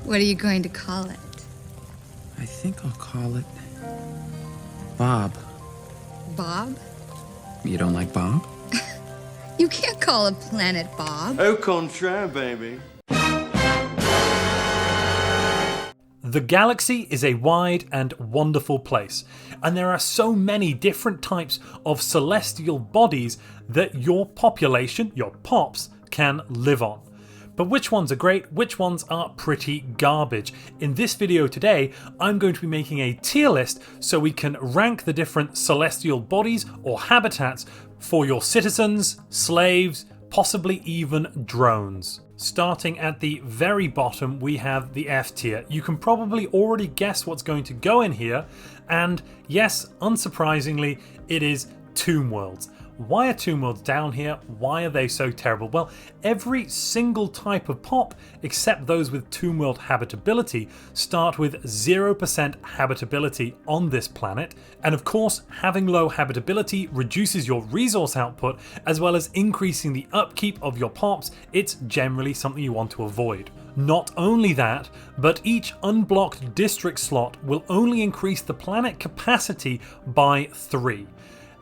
What are you going to call it? I think I'll call it Bob. Bob? You don't like Bob? You can't call a planet Bob. Au contraire, baby. The galaxy is a wide and wonderful place, and there are so many different types of celestial bodies that your population, your pops, can live on. But which ones are great, which ones are pretty garbage? In this video today, I'm going to be making a tier list so we can rank the different celestial bodies or habitats for your citizens, slaves, possibly even drones. Starting at the very bottom, we have the F tier. You can probably already guess what's going to go in here, and yes, unsurprisingly, it is Tomb Worlds. Why are Tomb Worlds down here? Why are they so terrible? Well, every single type of pop, except those with Tomb World habitability, start with 0% habitability on this planet. And of course, having low habitability reduces your resource output, as well as increasing the upkeep of your pops. It's generally something you want to avoid. Not only that, but each unblocked district slot will only increase the planet capacity by 3.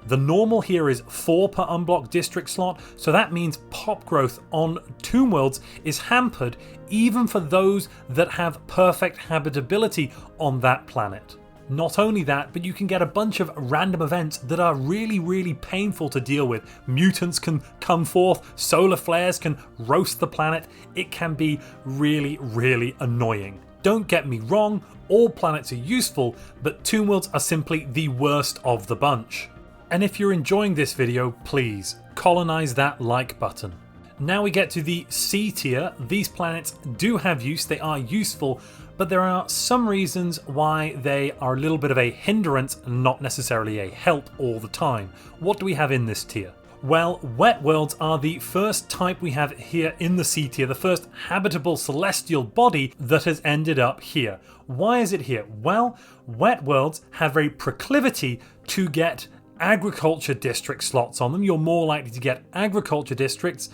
The normal here is 4 per unblocked district slot, so that means pop growth on Tomb Worlds is hampered even for those that have perfect habitability on that planet. Not only that, but you can get a bunch of random events that are really painful to deal with. Mutants can come forth, solar flares can roast the planet. It can be really annoying. Don't get me wrong, all planets are useful, but Tomb Worlds are simply the worst of the bunch. And if you're enjoying this video, please colonize that like button. Now we get to the C tier. These planets do have use, they are useful, but there are some reasons why they are a little bit of a hindrance, not necessarily a help all the time. What do we have in this tier? Well, wet worlds are the first type we have here in the C tier, the first habitable celestial body that has ended up here. Why is it here? Well, wet worlds have a proclivity to get agriculture district slots on them. You're more likely to get agriculture districts,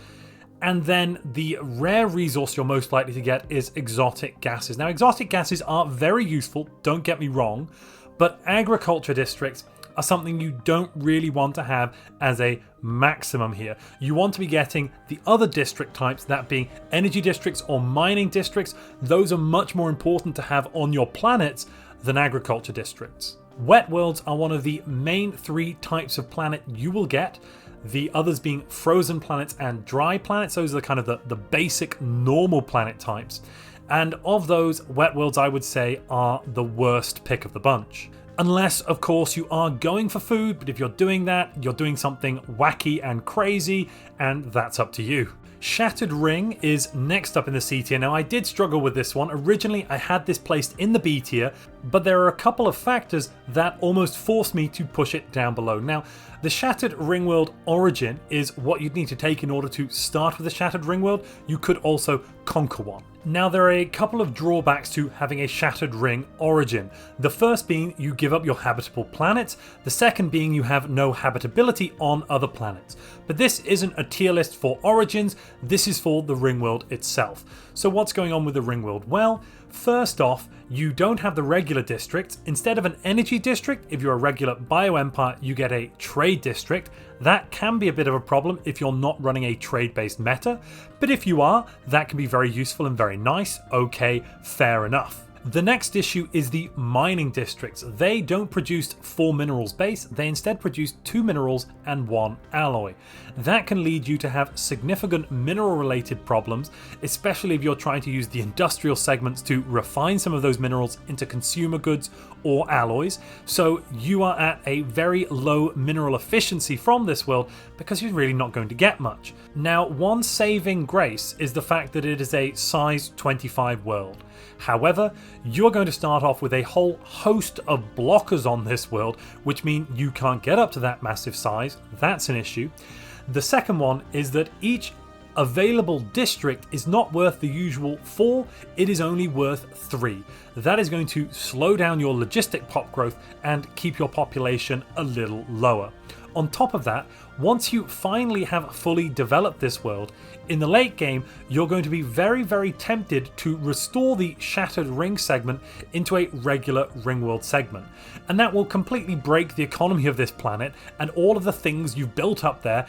and then the rare resource you're most likely to get is exotic gases. Now, exotic gases are very useful, don't get me wrong, but agriculture districts are something you don't really want to have as a maximum here. You want to be getting the other district types, that being energy districts or mining districts. Those are much more important to have on your planets than agriculture districts. Wet worlds are one of the main 3 types of planet you will get, the others being frozen planets and dry planets. Those are the kind of the basic normal planet types. And of those, wet worlds I would say are the worst pick of the bunch. Unless, of course, you are going for food, but if you're doing that, you're doing something wacky and crazy, and that's up to you. Shattered Ring is next up in the C tier. Now, I did struggle with this one. Originally, I had this placed in the B tier, but there are a couple of factors that almost forced me to push it down below. Now, the Shattered Ring World origin is what you'd need to take in order to start with the Shattered Ring World. You could also conquer one. Now, there are a couple of drawbacks to having a Shattered Ring origin. The first being you give up your habitable planets, the second being you have no habitability on other planets. But this isn't a tier list for origins, this is for the Ring World itself. So what's going on with the Ring World? Well, first off, you don't have the regular districts. Instead of an energy district, if you're a regular bioempire, you get a trade district. That can be a bit of a problem if you're not running a trade-based meta, but if you are, that can be very useful and very nice. Okay, fair enough. The next issue is the mining districts. They don't produce 4 minerals base, they instead produce 2 minerals and 1 alloy. That can lead you to have significant mineral related problems, especially if you're trying to use the industrial segments to refine some of those minerals into consumer goods or alloys. So you are at a very low mineral efficiency from this world because you're really not going to get much. Now, one saving grace is the fact that it is a size 25 world. However, you're going to start off with a whole host of blockers on this world, which mean you can't get up to that massive size. That's an issue. The second one is that each available district is not worth the usual 4, it is only worth 3. That is going to slow down your logistic pop growth and keep your population a little lower. On top of that, once you finally have fully developed this world, in the late game, you're going to be very, very tempted to restore the shattered ring segment into a regular ringworld segment. And that will completely break the economy of this planet and all of the things you've built up there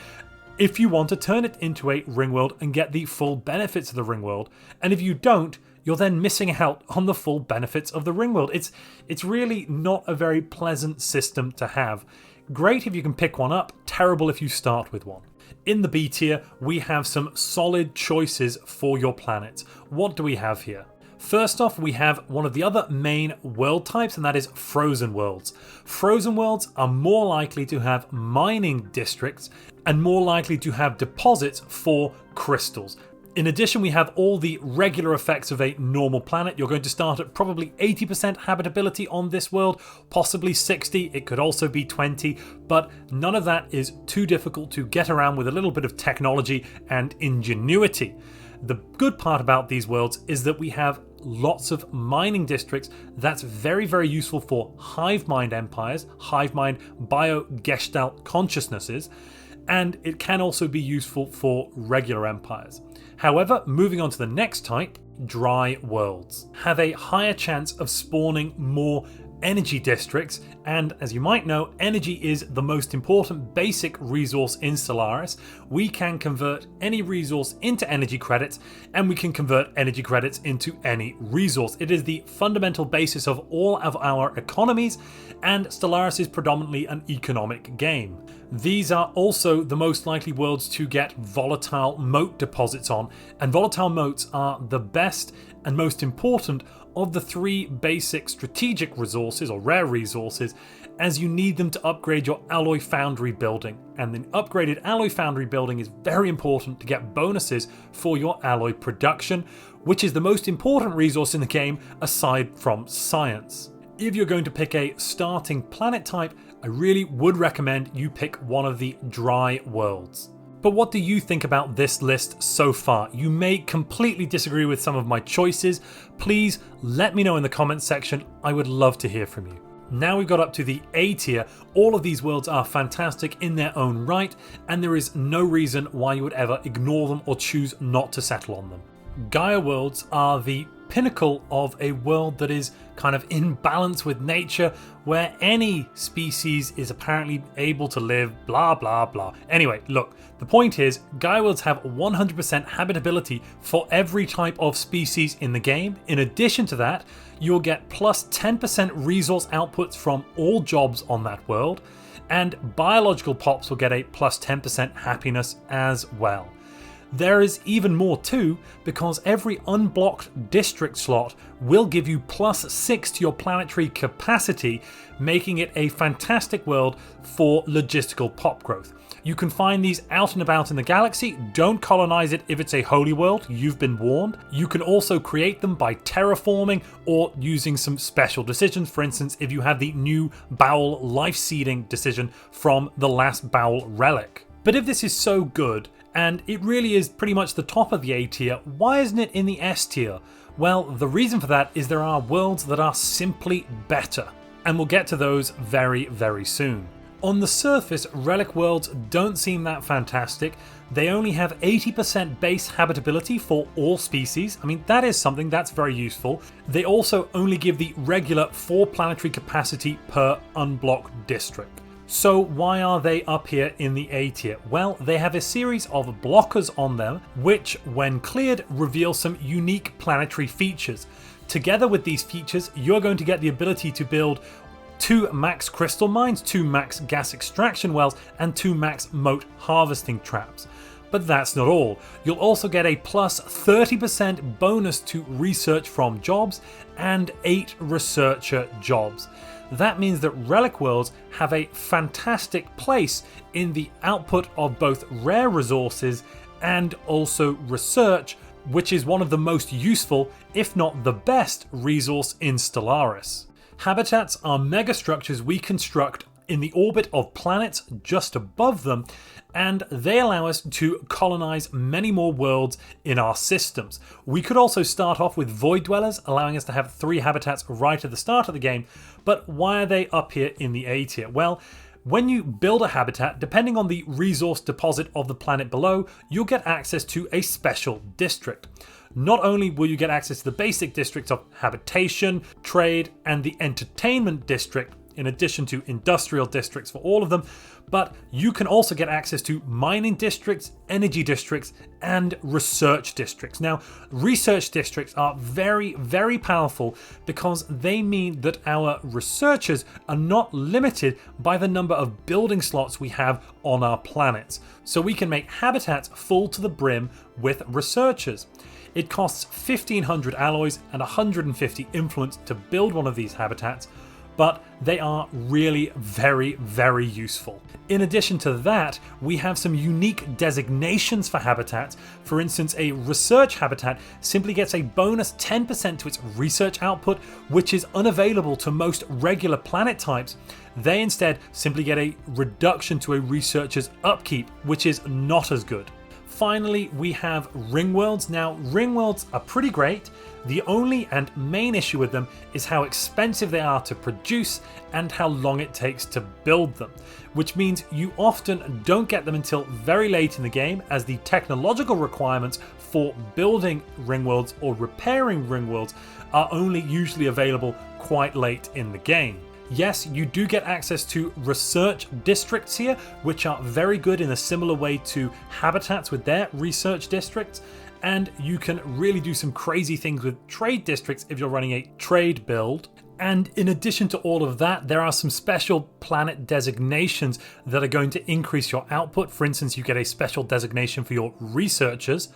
if you want to turn it into a ringworld and get the full benefits of the ringworld. And if you don't, you're then missing out on the full benefits of the ringworld. It's really not a very pleasant system to have. Great if you can pick one up, terrible if you start with one. In the B tier, we have some solid choices for your planets. What do we have here? First off, we have one of the other main world types, and that is frozen worlds. Frozen worlds are more likely to have mining districts and more likely to have deposits for crystals. In addition, we have all the regular effects of a normal planet. You're going to start at probably 80% habitability on this world, possibly 60, it could also be 20, but none of that is too difficult to get around with a little bit of technology and ingenuity. The good part about these worlds is that we have lots of mining districts. That's very, very useful for hive mind empires, hive mind bio-gestalt consciousnesses, and it can also be useful for regular empires. However, moving on to the next type, dry worlds have a higher chance of spawning more energy districts, and as you might know, energy is the most important basic resource in Stellaris. We can convert any resource into energy credits, and we can convert energy credits into any resource. It is the fundamental basis of all of our economies, and Stellaris is predominantly an economic game. These are also the most likely worlds to get volatile moat deposits on, and volatile moats are the best and most important of the three basic strategic resources or rare resources, as you need them to upgrade your alloy foundry building. And the upgraded alloy foundry building is very important to get bonuses for your alloy production, which is the most important resource in the game aside from science. If you're going to pick a starting planet type, I really would recommend you pick one of the dry worlds. But what do you think about this list so far? You may completely disagree with some of my choices. Please let me know in the comments section. I would love to hear from you. Now we've got up to the A tier. All of these worlds are fantastic in their own right, and there is no reason why you would ever ignore them or choose not to settle on them. Gaia worlds are the pinnacle of a world that is kind of in balance with nature, where any species is apparently able to live, blah blah blah. Anyway, look, the point is Gaia worlds have 100% habitability for every type of species in the game. In addition to that, you'll get plus 10% resource outputs from all jobs on that world, and biological pops will get a plus 10% happiness as well. There is even more too, because every unblocked district slot will give you plus 6 to your planetary capacity, making it a fantastic world for logistical pop growth. You can find these out and about in the galaxy. Don't colonize it if it's a holy world, you've been warned. You can also create them by terraforming or using some special decisions. For instance, if you have the new bowel life seeding decision from the last bowel relic. But if this is so good, and it really is pretty much the top of the A tier, why isn't it in the S tier? Well, the reason for that is there are worlds that are simply better, and we'll get to those very, very soon. On the surface, relic worlds don't seem that fantastic. They only have 80% base habitability for all species. I mean, that is something that's very useful. They also only give the regular 4 planetary capacity per unblocked district. So why are they up here in the A tier? Well, they have a series of blockers on them, which when cleared reveal some unique planetary features. Together with these features, you're going to get the ability to build 2 max crystal mines, 2 max gas extraction wells, and 2 max moat harvesting traps. But that's not all. You'll also get a plus 30% bonus to research from jobs and 8 researcher jobs. That means that relic worlds have a fantastic place in the output of both rare resources and also research, which is one of the most useful, if not the best, resource in Stellaris. Habitats are megastructures we construct in the orbit of planets just above them, and they allow us to colonize many more worlds in our systems. We could also start off with void dwellers, allowing us to have 3 habitats right at the start of the game, but why are they up here in the A tier? Well, When you build a habitat, depending on the resource deposit of the planet below, you'll get access to a special district. Not only will you get access to the basic districts of habitation, trade, and the entertainment district, in addition to industrial districts for all of them, but you can also get access to mining districts, energy districts, and research districts. Now, research districts are very, very powerful because they mean that our researchers are not limited by the number of building slots we have on our planets. So we can make habitats full to the brim with researchers. It costs 1,500 alloys and 150 influence to build one of these habitats, but they are really very, very useful. In addition to that, we have some unique designations for habitats. For instance, a research habitat simply gets a bonus 10% to its research output, which is unavailable to most regular planet types. They instead simply get a reduction to a researcher's upkeep, which is not as good. Finally, we have ring worlds. Now, ring worlds are pretty great. The only and main issue with them is how expensive they are to produce and how long it takes to build them, which means you often don't get them until very late in the game, as the technological requirements for building ring worlds or repairing ring worlds are only usually available quite late in the game. Yes, you do get access to research districts here, which are very good in a similar way to habitats with their research districts, and you can really do some crazy things with trade districts if you're running a trade build. And in addition to all of that, there are some special planet designations that are going to increase your output. For instance, you get a special designation for your researchers,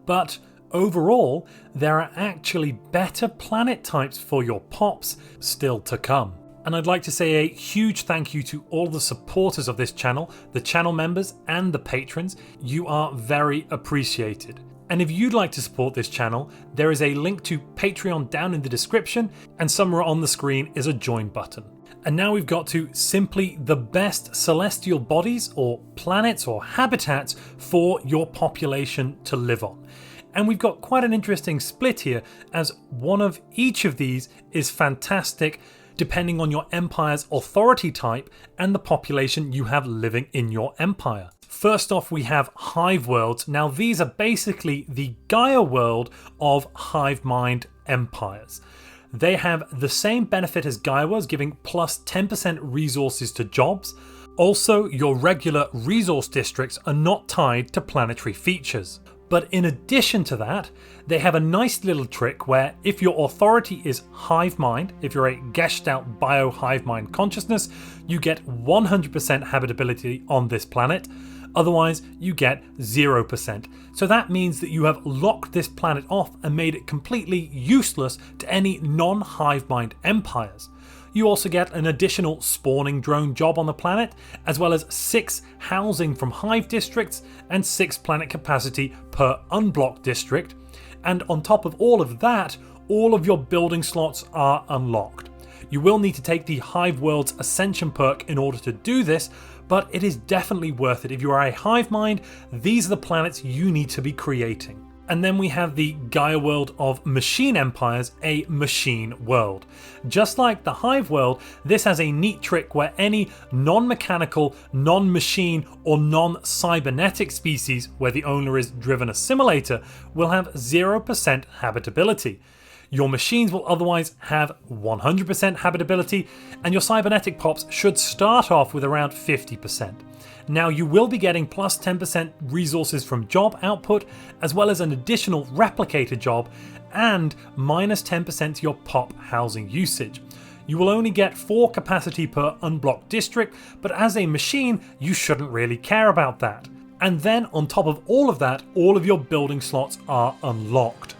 but overall, there are actually better planet types for your pops still to come. And I'd like to say a huge thank you to all the supporters of this channel, the channel members and the patrons. You are very appreciated. And if you'd like to support this channel, there is a link to Patreon down in the description, and somewhere on the screen is a join button. And now we've got to simply the best celestial bodies or planets or habitats for your population to live on. And we've got quite an interesting split here, as one of each of these is fantastic depending on your empire's authority type and the population you have living in your empire. First off, we have hive worlds. Now, these are basically the Gaia world of hive mind empires. They have the same benefit as Gaia was, giving plus 10% resources to jobs. Also, your regular resource districts are not tied to planetary features. But in addition to that, they have a nice little trick where if your authority is hive mind, if you're a Gestalt bio hive mind consciousness, you get 100% habitability on this planet. Otherwise, you get 0%. So that means that you have locked this planet off and made it completely useless to any non-hive mind empires. You also get an additional spawning drone job on the planet, as well as 6 housing from hive districts and 6 planet capacity per unblocked district. And on top of all of that, all of your building slots are unlocked. You will need to take the Hive World's Ascension perk in order to do this, but it is definitely worth it. If you are a hive mind, these are the planets you need to be creating. And then we have the Gaia world of machine empires, a machine world. Just like the hive world, this has a neat trick where any non-mechanical, non-machine or non-cybernetic species where the owner is driven a simulator will have 0% habitability. Your machines will otherwise have 100% habitability, and your cybernetic pops should start off with around 50%. Now, you will be getting plus 10% resources from job output, as well as an additional replicator job, and minus 10% to your pop housing usage. You will only get 4 capacity per unblocked district, but as a machine, you shouldn't really care about that. And then on top of all of that, all of your building slots are unlocked.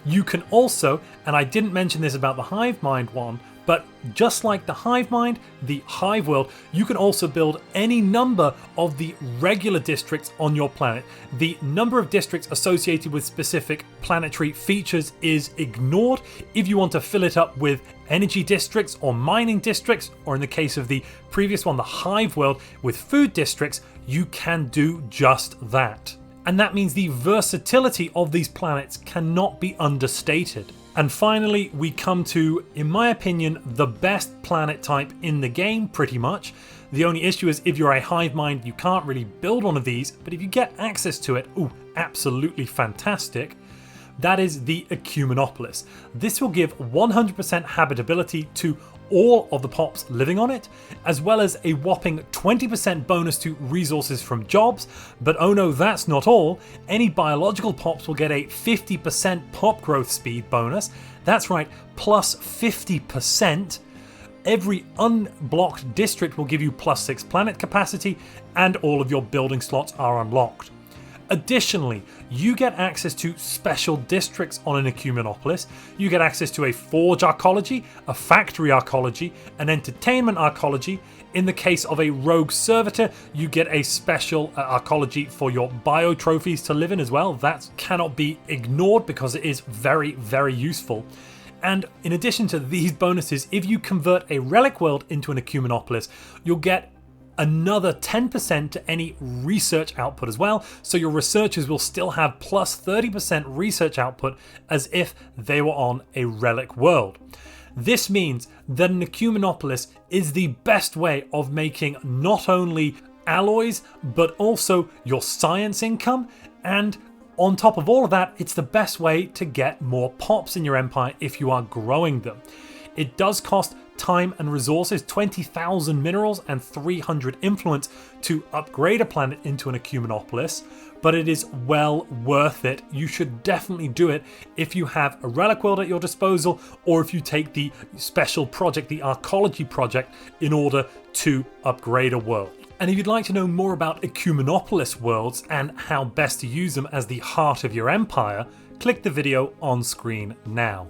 You can also, and I didn't mention this about the hive mind one, but just like the hive mind, the hive world, you can also build any number of the regular districts on your planet. The number of districts associated with specific planetary features is ignored. If you want to fill it up with energy districts or mining districts, or in the case of the previous one, the hive world, with food districts, you can do just that. And that means the versatility of these planets cannot be understated. And finally, we come to, in my opinion, the best planet type in the game, pretty much. The only issue is if you're a hive mind, you can't really build one of these, but if you get access to it, ooh, absolutely fantastic. That is the Ecumenopolis. This will give 100% habitability to all of the pops living on it, as well as a whopping 20% bonus to resources from jobs. But oh no, that's not all. Any biological pops will get a 50% pop growth speed bonus. That's right, plus 50%. Every unblocked district will give you +6 planet capacity, and all of your building slots are unlocked. Additionally, you get access to special districts on an Ecumenopolis. You get access to a forge arcology, a factory arcology, an entertainment arcology. In the case of a rogue servitor, you get a special arcology for your bio trophies to live in as well. That cannot be ignored because it is very, very useful. And in addition to these bonuses, if you convert a relic world into an Ecumenopolis, you'll get another 10% to any research output as well, so your researchers will still have plus 30% research output as if they were on a relic world. This means that an Ecumenopolis is the best way of making not only alloys, but also your science income, and on top of all of that, it's the best way to get more pops in your empire if you are growing them. It does cost time and resources, 20,000 minerals and 300 influence to upgrade a planet into an Ecumenopolis, but it is well worth it. You should definitely do it if you have a relic world at your disposal, or if you take the special project, the arcology project, in order to upgrade a world. And if you'd like to know more about Ecumenopolis worlds and how best to use them as the heart of your empire, click the video on screen now.